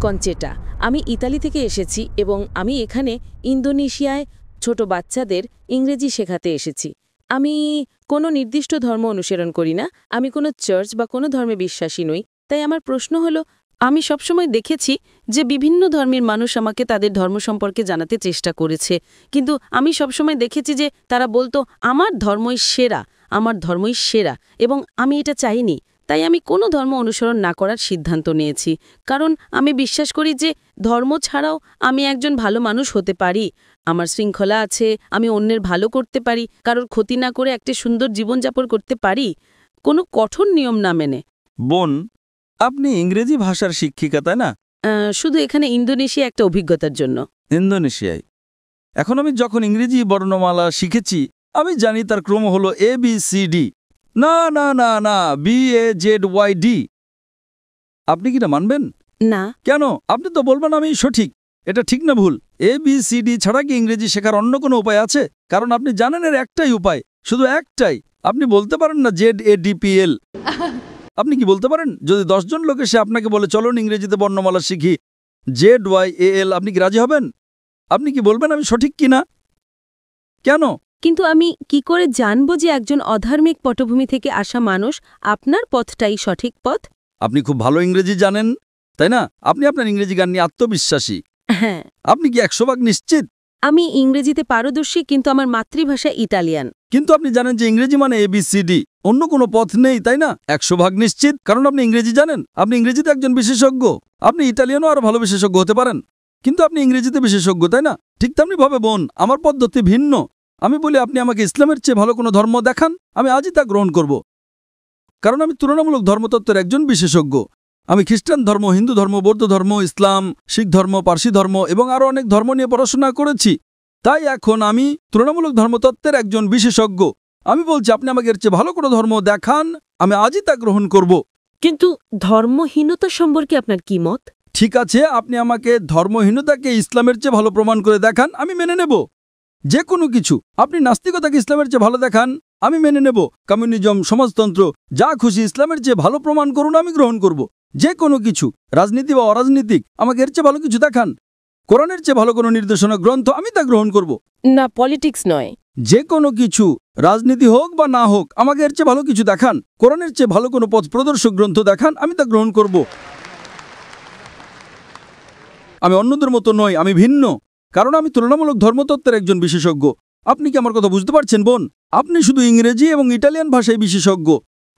কনচেটা। আমি ইতালি থেকে এসেছি এবং আমি এখানে ইন্দোনেশিয়ায় ছোট বাচ্চাদের ইংরেজি শেখাতে এসেছি। আমি কোনো নির্দিষ্ট ধর্ম অনুসরণ করি না, আমি কোনো চার্চ বা কোনো ধর্মে বিশ্বাসী নই। তাই আমার প্রশ্ন হলো, আমি সবসময় দেখেছি যে বিভিন্ন ধর্মের মানুষ আমাকে তাদের ধর্ম সম্পর্কে জানাতে চেষ্টা করেছে, কিন্তু আমি সবসময় দেখেছি যে তারা বলতো আমার ধর্মই সেরা, আমার ধর্মই সেরা, এবং আমি এটা চাইনি। তাই আমি কোনো ধর্ম অনুসরণ না করার সিদ্ধান্ত নিয়েছি, কারণ আমি বিশ্বাস করি যে ধর্ম ছাড়াও আমি একজন ভালো মানুষ হতে পারি। আমার শৃঙ্খলা আছে, আমি অন্যের ভালো করতে পারি, কারোর ক্ষতি না করে একটা সুন্দর জীবনযাপন করতে পারি, কোনো কঠোর নিয়ম না মেনে। বোন, আপনি ইংরেজি ভাষার শিক্ষিকা, তাই না? শুধু এখানে ইন্দোনেশিয়া একটা অভিজ্ঞতার জন্য। ইন্দোনেশিয়ায় এখন আমি যখন ইংরেজি বর্ণমালা শিখেছি, আমি জানি তার ক্রম হলো ABCD। না না না না, BAZYD। আপনি কি না মানবেন? না। কেন? আপনি তো বলবেন আমি সঠিক। এটা ঠিক না ভুল? ABCD ছাড়া কি ইংরেজি শেখার অন্য কোনো উপায় আছে? কারণ আপনি জানেন এর একটাই উপায়, শুধু একটাই। আপনি বলতে পারেন না ZADPL? আপনি কি বলতে পারেন? যদি 10 জন লোক এসে আপনাকে বলে চলুন ইংরেজিতে বর্ণমালা শিখি ZYAL, আপনি কি রাজি হবেন? আপনি কি বলবেন আমি সঠিক কিনা? কেন? কিন্তু আমি কি করে জানব যে একজন অধার্মিক পটভূমি থেকে আসা মানুষ আপনার পথটাই সঠিক পথ? আপনি খুব ভালো ইংরেজি জানেন, তাই না? আপনি আপনার ইংরেজি গান নিয়ে আত্মবিশ্বাসী। হ্যাঁ। আপনি কি 100% নিশ্চিত? আমি ইংরেজিতে পারদর্শী, কিন্তু আমার মাতৃভাষা ইতালিয়ান। কিন্তু আপনি জানেন যে ইংরেজি মানে ABCD, অন্য কোনো পথ নেই, তাই না? 100% নিশ্চিত, কারণ আপনি ইংরেজি জানেন। আপনি ইংরেজিতে একজন বিশেষজ্ঞ। আপনি ইতালিয়ানও আরো ভালো বিশেষজ্ঞ হতে পারেন, কিন্তু আপনি ইংরেজিতে বিশেষজ্ঞ, তাই না? ঠিক তেমনি ভাবে বোন, আমার পদ্ধতি ভিন্ন। আমি বলি আপনি আমাকে ইসলামের চেয়ে ভালো কোনো ধর্ম দেখান, আমি আজই তা গ্রহণ করব, কারণ আমি তুলনামূলক ধর্মতত্ত্বের একজন বিশেষজ্ঞ। আমি খ্রিস্টান ধর্ম, হিন্দু ধর্ম, বৌদ্ধ ধর্ম, ইসলাম, শিখ ধর্ম, পার্সি ধর্ম এবং আরও অনেক ধর্ম নিয়ে পড়াশোনা করেছি। তাই এখন আমি তুলনামূলক ধর্মতত্ত্বের একজন বিশেষজ্ঞ। আমি বলছি আপনি আমাকে এর চেয়ে ভালো কোনো ধর্ম দেখান, আমি আজই তা গ্রহণ করব। কিন্তু ধর্মহীনতা সম্পর্কে আপনার কি মত? ঠিক আছে, আপনি আমাকে ধর্মহীনতাকে ইসলামের চেয়ে ভালো প্রমাণ করে দেখান, আমি মেনে নেব। যে কোনো কিছু। আপনি নাস্তিকতাকে ইসলামের চেয়ে ভালো দেখান, আমি মেনে নেব। কমিউনিজম, সমাজতন্ত্র, যা খুশি ইসলামের চেয়ে ভালো প্রমাণ করুন, আমি গ্রহণ করব। যে কোনো কিছু, রাজনীতি বা অরাজনীতিক, আমাকে এর চেয়ে ভালো কিছু দেখান। কোরআনের চেয়ে ভালো কোনো নির্দেশনা গ্রন্থ, আমি তা গ্রহণ করব। না, পলিটিক্স নয়, যে কোনো কিছু, রাজনীতি হোক বা না হোক, আমাকে এর চেয়ে ভালো কিছু দেখান। কোরআনের চেয়ে ভালো কোনো পথ প্রদর্শক গ্রন্থ দেখান, আমি তা গ্রহণ করব। আমি অন্যদের মতো নই, আমি ভিন্ন, কারণ আমি তুলনামূলক ধর্মতত্ত্বের একজন বিশেষজ্ঞ। আপনি কি আমার কথা বুঝতে পারছেন বোন? আপনি শুধু ইংরেজি এবং ইটালিয়ান ভাষায় বিশেষজ্ঞ,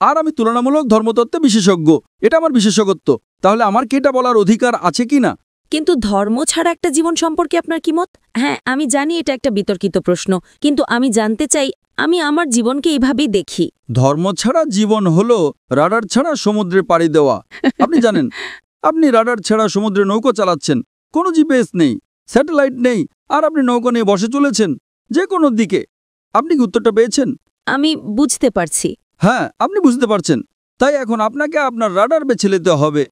আর আমি তুলনামূলক ধর্মতত্ত্বে বিশেষজ্ঞ। এটা আমার বিশেষজ্ঞত্ব। তাহলে আমার কি এটা বলার অধিকার আছে কি না? কিন্তু ধর্ম ছাড়া একটা জীবন সম্পর্কে আপনার কি মত? হ্যাঁ, আমি জানি এটা একটা বিতর্কিত প্রশ্ন, কিন্তু আমি জানতে চাই। আমি আমার জীবনকে এইভাবেই দেখি। ধর্ম ছাড়া জীবন হলো রাডার ছাড়া সমুদ্রে পাড়ি দেওয়া। আপনি জানেন, আপনি রাডার ছাড়া সমুদ্রে নৌকো চালাচ্ছেন, কোনো জিপিএস নেই, স্যাটেলাইট নেই, আর আপনি নৌকো নিয়ে বসে চলেছেন যে কোনো দিকে। আপনি কি উত্তরটা পেয়েছেন? আমি বুঝতে পারছি। হ্যাঁ, আপনি বুঝতে পারছেন। তাই এখন আপনাকে আপনার রাডার বেছে নিতে হবে।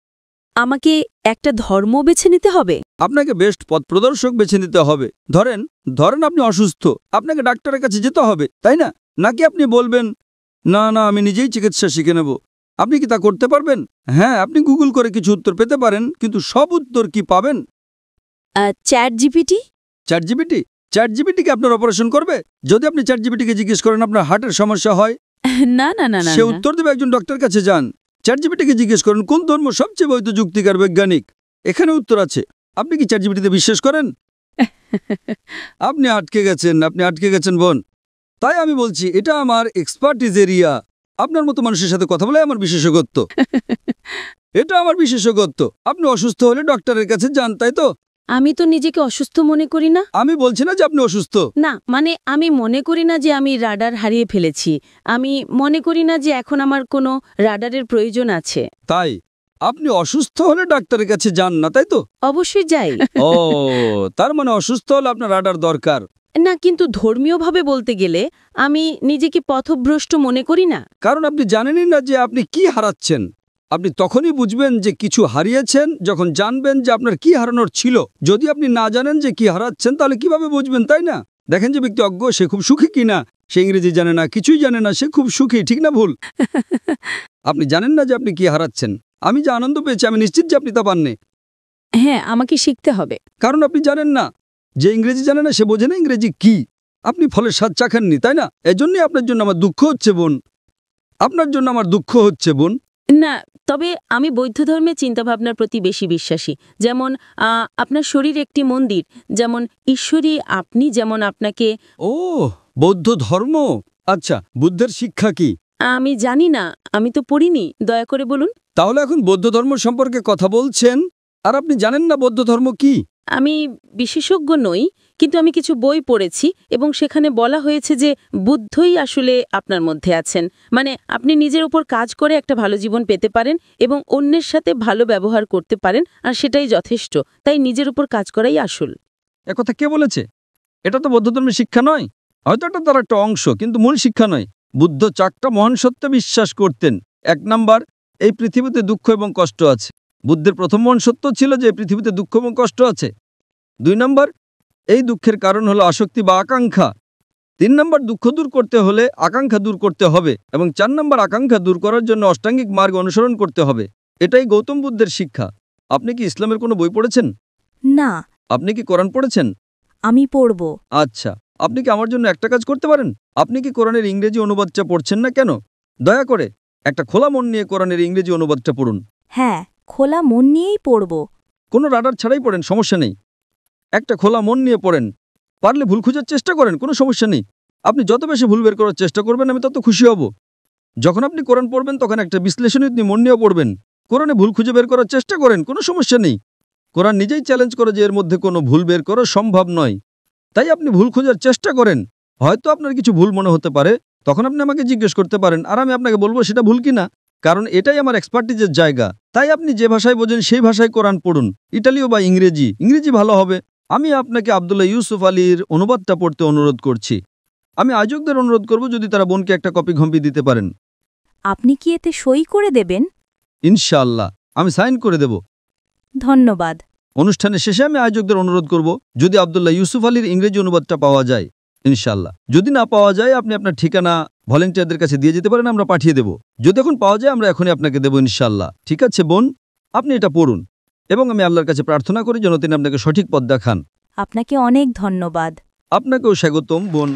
আমাকে একটা ধর্ম বেছে নিতে হবে? আপনাকে বেস্ট পথ প্রদর্শক বেছে নিতে হবে। ধরেন আপনি অসুস্থ, আপনাকে ডাক্তারের কাছে যেতে হবে, তাই না? নাকি আপনি বলবেন না না, আমি নিজেই চিকিৎসা শিখে নেব? আপনি কি তা করতে পারবেন? হ্যাঁ, আপনি গুগল করে কিছু উত্তর পেতে পারেন, কিন্তু সব উত্তর কি পাবেন? Chat GPT? চ্যাট জিপিটিকে আপনার অপারেশন করবে? যদি আপনি চ্যাট জিপিটিকে জিজ্ঞেস করেন আপনার হার্টের সমস্যা হয়, না না না না, সে উত্তর দেবে একজন ডক্টর কাছে যান। চ্যাট জিপিটিকে জিজ্ঞেস করেন কোন ধর্ম সবচেয়ে বৈধ, যুক্তিকার, বৈজ্ঞানিক, এখানে উত্তর আছে। আপনি কি চ্যাট জিপিটিতে বিশ্বাস করেন? আপনি আটকে গেছেন বোন। তাই আমি বলছি এটা আমার এক্সপার্টিজ এরিয়া। আপনার মতো মানুষের সাথে কথা বলে আমার বিশেষজ্ঞত্ব। এটা আমার বিশেষজ্ঞত্ব। আপনি অসুস্থ হলে ডক্টরের কাছে যান, তাই তো? আমি তো নিজেকে অসুস্থ মনে করি না। আমি বলছি না যে আপনি অসুস্থ। না, মানে আমি মনে করি না যে আমি রাডার হারিয়ে ফেলেছি। আমি মনে করি না যে এখন আমার কোনো রাডারের প্রয়োজন আছে। তাই আপনি অসুস্থ হলে ডাক্তারের কাছে যান না, তাই তো? অবশ্যই যাই। ও, তার মানে অসুস্থ হলে আপনার রাডার দরকার না, কিন্তু ধর্মীয়ভাবে বলতে গেলে আমি নিজেকে পথভ্রষ্ট মনে করি না। কারণ আপনি জানেনই না যে আপনি কি হারাচ্ছেন। আপনি তখনই বুঝবেন যে কিছু হারিয়েছেন যখন জানবেন যে আপনার কি হারানোর ছিল। যদি আপনি না জানেন যে কি হারাচ্ছেন, তাহলে কিভাবে বুঝবেন, তাই না? দেখেন যে ব্যক্তি অজ্ঞ, সে খুব সুখী কিনা। সে ইংরেজি জানে না, কিছুই জানে না, সে খুব সুখী, ঠিক না ভুল? আপনি জানেন না যে আপনি কি হারাচ্ছেন। আমি যে আনন্দ পেয়েছি, আমি নিশ্চিত যে আপনি তা পাননি। হ্যাঁ, আমাকে শিখতে হবে। কারণ আপনি জানেন না, যে ইংরেজি জানে না সে বোঝে না ইংরেজি কি। আপনি ফলের স্বাদ চাখাননি, তাই না? এজন্যই আপনার জন্য আমার দুঃখ হচ্ছে বোন, আপনার জন্য আমার দুঃখ হচ্ছে বোন। না, তবে আমি বৌদ্ধ ধর্মের চিন্তাভাবনার প্রতি বেশি বিশ্বাসী। যেমন আপনার শরীর একটি মন্দির, যেমন ঈশ্বরী আপনি, যেমন আপনাকে। ও, বৌদ্ধ ধর্ম। আচ্ছা, বুদ্ধের শিক্ষা কি? আমি জানি না, আমি তো পড়িনি, দয়া করে বলুন। তাহলে এখন বৌদ্ধ ধর্ম সম্পর্কে কথা বলছেন আর আপনি জানেন না বৌদ্ধ ধর্ম কি? আমি বিশেষজ্ঞ নই, কিন্তু আমি কিছু বই পড়েছি এবং সেখানে বলা হয়েছে যে বুদ্ধই আসলে আপনার মধ্যে আছেন। মানে আপনি নিজের উপর কাজ করে একটা ভালো জীবন পেতে পারেন এবং অন্যের সাথে ভালো ব্যবহার করতে পারেন, আর সেটাই যথেষ্ট। তাই নিজের উপর কাজ করাই আসল। একথা কে বলেছে? এটা তো বৌদ্ধ ধর্মের শিক্ষা নয়। হয়তো এটা তার একটা অংশ, কিন্তু মূল শিক্ষা নয়। বুদ্ধ 4টা মহান সত্যে বিশ্বাস করতেন। 1 নাম্বার, এই পৃথিবীতে দুঃখ এবং কষ্ট আছে। বুদ্ধের প্রথম মহান সত্য ছিল যে এই পৃথিবীতে দুঃখ এবং কষ্ট আছে। 2 নাম্বার, এই দুঃখের কারণ হলো আসক্তি বা আকাঙ্ক্ষা। 3 নাম্বার, দুঃখ দূর করতে হলে আকাঙ্ক্ষা দূর করতে হবে। এবং 4 নাম্বার, আকাঙ্ক্ষা দূর করার জন্য অষ্টাঙ্গিক মার্গ অনুসরণ করতে হবে। এটাই গৌতম বুদ্ধের শিক্ষা। আপনি কি ইসলামের কোনো বই পড়েছেন? না, আপনি কি কোরআন পড়েছেন? আমি পড়ব। আচ্ছা, আপনি কি আমার জন্য একটা কাজ করতে পারেন? আপনি কি কোরআনের ইংরেজি অনুবাদটা পড়ছেন না কেন? দয়া করে একটা খোলা মন নিয়ে কোরআনের ইংরেজি অনুবাদটা পড়ুন। হ্যাঁ, খোলা মন নিয়েই পড়ব। কোনো রাডার ছাড়াই পড়েন, সমস্যা নেই। একটা খোলা মন নিয়ে পড়েন। পারলে ভুল খোঁজার চেষ্টা করেন, কোনো সমস্যা নেই। আপনি যত বেশি ভুল বের করার চেষ্টা করবেন আমি তত খুশি হব। যখন আপনি কোরআন পড়বেন তখন একটা বিশ্লেষণী মন নিয়ে পড়বেন। কোরআনে ভুল খুঁজে বের করার চেষ্টা করেন, কোনো সমস্যা নেই। কোরআন নিজেই চ্যালেঞ্জ করে যে এর মধ্যে কোনো ভুল বের করা সম্ভব নয়। তাই আপনি ভুল খোঁজার চেষ্টা করেন। হয়তো আপনার কিছু ভুল মনে হতে পারে, তখন আপনি আমাকে জিজ্ঞেস করতে পারেন আর আমি আপনাকে বলবো সেটা ভুল কিনা। কারণ এটাই আমার এক্সপার্টিজের জায়গা। তাই আপনি যে ভাষায় বোঝেন সেই ভাষায় কোরআন পড়ুন, ইটালীয় বা ইংরেজি। ইংরেজি ভালো হবে। আমি আপনাকে আব্দুল্লাহ ইউসুফ আলীর অনুবাদটা পড়তে অনুরোধ করছি। আমি আয়োজকদের অনুরোধ করব যদি তারা বোনকে একটা কপি ঘম্পি দিতে পারেন। আপনি কি এতে সই করে দেবেন? ইনশাআল্লাহ আমি সাইন করে দেব। ধন্যবাদ। অনুষ্ঠানের শেষে আমি আয়োজকদের অনুরোধ করব যদি আব্দুল্লাহ ইউসুফ আলীর ইংরেজি অনুবাদটা পাওয়া যায়। ইনশাআল্লাহ যদি না পাওয়া যায় আপনি আপনার ঠিকানা ভলেন্টিয়ারদের কাছে দিয়ে যেতে পারেন, আমরা পাঠিয়ে দেব। যদি এখন পাওয়া যায় আমরা এখনই আপনাকে দেব ইনশাআল্লাহ। ঠিক আছে বোন, আপনি এটা পড়ুন এবং আমি আল্লাহর কাছে প্রার্থনা করি যেন তিনি আপনাকে সঠিক পথ দেখান। আপনাকে অনেক ধন্যবাদ। আপনাকেও স্বাগতম বোন।